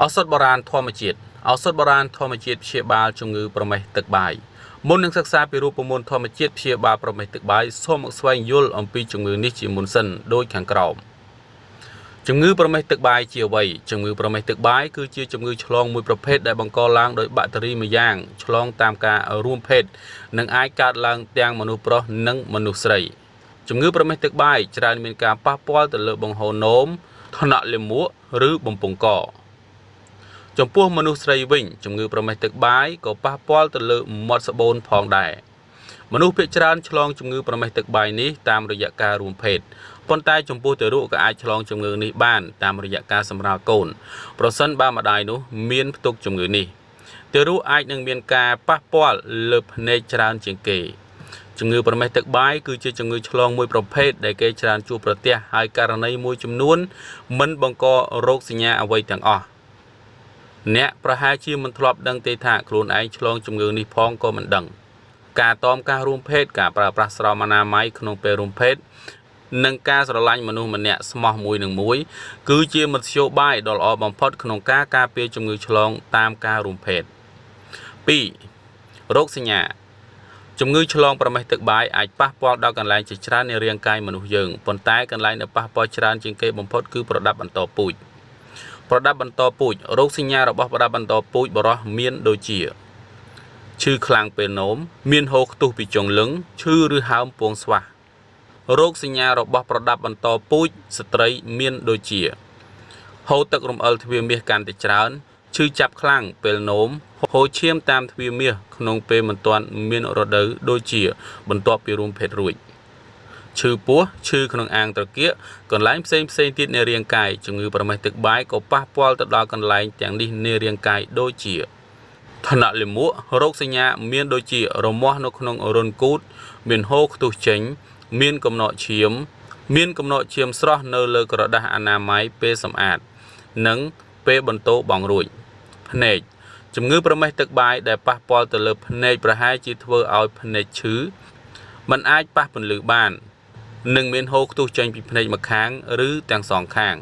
ឱសថបុរាណធម្មជាតិឱសថបុរាណធម្មជាតិព្យាបាលជំងឺប្រមេះទឹកបាយមុននឹងសិក្សាពីរូបមន្តធម្មជាតិព្យាបាលប្រមេះទឹកបាយសូមមកស្វែងយល់អំពីជំងឺនេះជាមុនសិនដូចខាងក្រោមជំងឺប្រមេះទឹកបាយជាអ្វីជំងឺប្រមេះទឹកបាយគឺជាជំងឺឆ្លងមួយប្រភេទដែលបង្កឡើងដោយបាក់តេរីមួយយ៉ាងឆ្លងតាមការរួមភេទនិងអាចកើតឡើងទាំងមនុស្សប្រុសនិងមនុស្សស្រីជំងឺប្រមេះទឹកបាយច្រើនមានការប៉ះពាល់ទៅលើបង្ហូរនោមថ្នាក់លាមកឬបំពង់កចំពោះមនុស្សស្រីវិញជំងឺប្រមេះទឹកបាយក៏ប៉ះពាល់ទៅលើមាត់ស្បូនផងដែរមនុស្សភាគច្រើនឆ្លងជំងឺប្រមេះទឹកបាយនេះតាមរយៈការរួមភេទប៉ុន្តែចំពោះទារកក៏អាចឆ្លងជំងឺនេះបានតាមរយៈការសម្រាលកូនប្រសិនបើម្ដាយនោះមានផ្ទុកជំងឺនេះទារកអាចនឹងមានការប៉ះពាល់លើភ្នែកច្រើនជាងគេជំងឺប្រមេះទឹកបាយគឺជាជំងឺឆ្លងមួយប្រភេទដែលគេច្រើនជួបប្រទះហើយករណីមួយចំនួនមិនបង្ករោគសញ្ញាអ្វីទាំងអស់អ្នកប្រហែលជាមិនធ្លាប់ដឹងទេថាខ្លួនឯងឆ្លងជំងឺនេះផងក៏មិនដឹងការតមការរួមភេទការប្រើប្រាស់ស្រោមអនាម័យក្នុងពេលរួមភេទនិងការស្រឡាញ់មនុស្សម្នាក់ស្មោះមួយនឹងមួយគឺជាមធ្យោបាយដ៏ល្អបំផុតក្នុងការការពារជំងឺឆ្លងតាមការរួមភេទ 2. រោគសញ្ញាជំងឺឆ្លងប្រមេះទឹកបាយអាចប៉ះពាល់ដល់កន្លែងជាច្រើននៃរាងកាយមនុស្សយើងប៉ុន្តែកន្លែងដែលប៉ះពាល់ច្រើនជាងគេបំផុតគឺប្រដាប់បន្តពូជប្រដាប់បន្តពូជរោគសញ្ញារបស់ប្រដាប់បន្តពូជបរិសុទ្ធមានដូចជាឈឺខ្លាំងពេលនោមមានហូរខ្ទុះពីចុងលឹងឈឺឬហើមពងស្វះរោគសញ្ញារបស់ប្រដាប់បន្តពូជស្ត្រីមានដូចជាហូរទឹករំអិលទ្វារមាសកាន់តែច្រើនឈឺចាប់ខ្លាំងពេលនោមហូរឈាមតាមទ្វារមាសក្នុងពេលមិនទាន់មានរដូវដូចជាបន្ទាប់ពីរួមភេទរួចឈឺពោះឈឺក្នុងអាងត្រគាកកន្លែងផ្សេងទៀតនៃរាងកាយជំងឺប្រមេះទឹកបាយក៏ប៉ះពាល់ទៅដល់កន្លែងទាំងនេះនៃរាងកាយដូចជាថ្នាក់លាមករោគសញ្ញាមានដូចជារមាស់នៅក្នុងរន្ធគូតមានហូរខ្ទុះចេញមានកំណកឈាមស្រស់នៅលើក្រដាសអនាម័យពេលសម្អាតនិងពេលបន្ទោបង់រួចភ្នែកជំងឺប្រមេះទឹកបាយដែលប៉ះពាល់ទៅលើភ្នែកប្រហែលជាធ្វើឲ្យភ្នែកឈឺมันអាចប៉ះពន្លឺបាននិងមានហូរខ្ទុះចេញពីភ្នែកម្ខាងឬទាំងសងខាង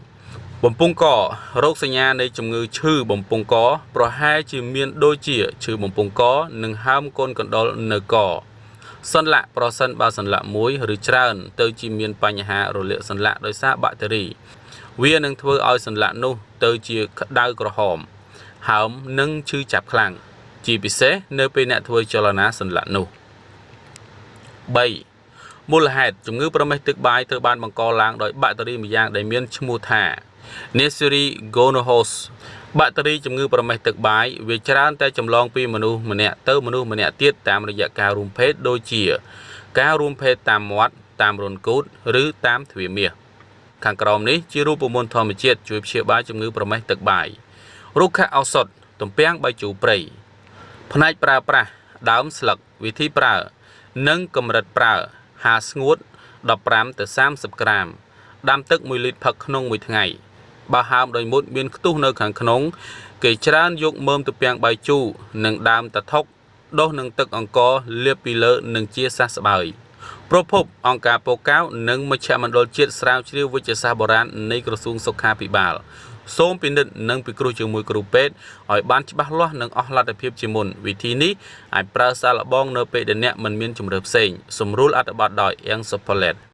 បំពង់ករោគសញ្ញានៃជំងឺឈឺបំពង់កប្រហែលជាមានដូចជាឈឺបំពង់កនិងហើមកូនកណ្ដុរនៅកសន្លាក់ប្រសិនបើសន្លាក់មួយឬច្រើនទៅជាមានបញ្ហារលាកសន្លាក់ដោយសារបាក់តេរីវានឹងធ្វើឲ្យសន្លាក់នោះទៅជាក្តៅក្រហមហើមនិងឈឺចាប់ខ្លាំងជាពិសេសនៅពេលអ្នកធ្វើចលនាសន្លាក់នោះ 3. មូលហេតុជំងឺប្រមេះទឹកបាយត្រូវបានបង្កឡើងដោយបាក់តេរីមួយយ៉ាងដែលមានឈ្មោះថា Neisseria gonorrhoeae បាក់តេរីជំងឺប្រមេះទឹកបាយវាច្រើនតែចម្លងពីមនុស្សម្នាក់ទៅមនុស្សម្នាក់ទៀតតាមរយៈការរួមភេទដូចជាការរួមភេទតាមមាត់តាមរន្ធគូតឬតាមទ្វារមាសខាងក្រោមនេះជារូបមន្តធម្មជាតិជួយព្យាបាលជំងឺប្រមេះទឹកបាយរុក្ខឱសថទំពាំងបាយជូរព្រៃផ្នែកប្រើប្រាស់ដើមស្លឹកវិធីប្រើនិងកម្រិតប្រើហាលស្ងួត15ទៅ30ក្រាមដាំទឹក1លីត្រផឹកក្នុងមួយថ្ងៃបើហើមដោយមុតមានខ្ទុះនៅខាងក្នុងគេច្រើនយកមើមទំពាំងបាយជូរនិងដើមតថុកដុសនឹងទឹកអង្ករលាបពីលើនឹងជាសះស្បើយប្រភពអង្គការប៉ូកៅនិងមជ្ឈមណ្ឌលជាតិស្រាវជ្រាវវិទ្យាសាស្ត្របុរាណនៃក្រសួងសុខាភិបាលសូមពិនិត្យនិងពិគ្រោះជាមួយគ្រូពេទ្យឲ្យបានច្បាស់លាស់និងអស់លទ្ធភាពជាមុនវិធីនេះអាចប្រើសាកល្បងនៅពេលដែលអ្នកមិនមានជម្រើសផ្សេងសម្រួលអត្ថបទដោយ Young Supplement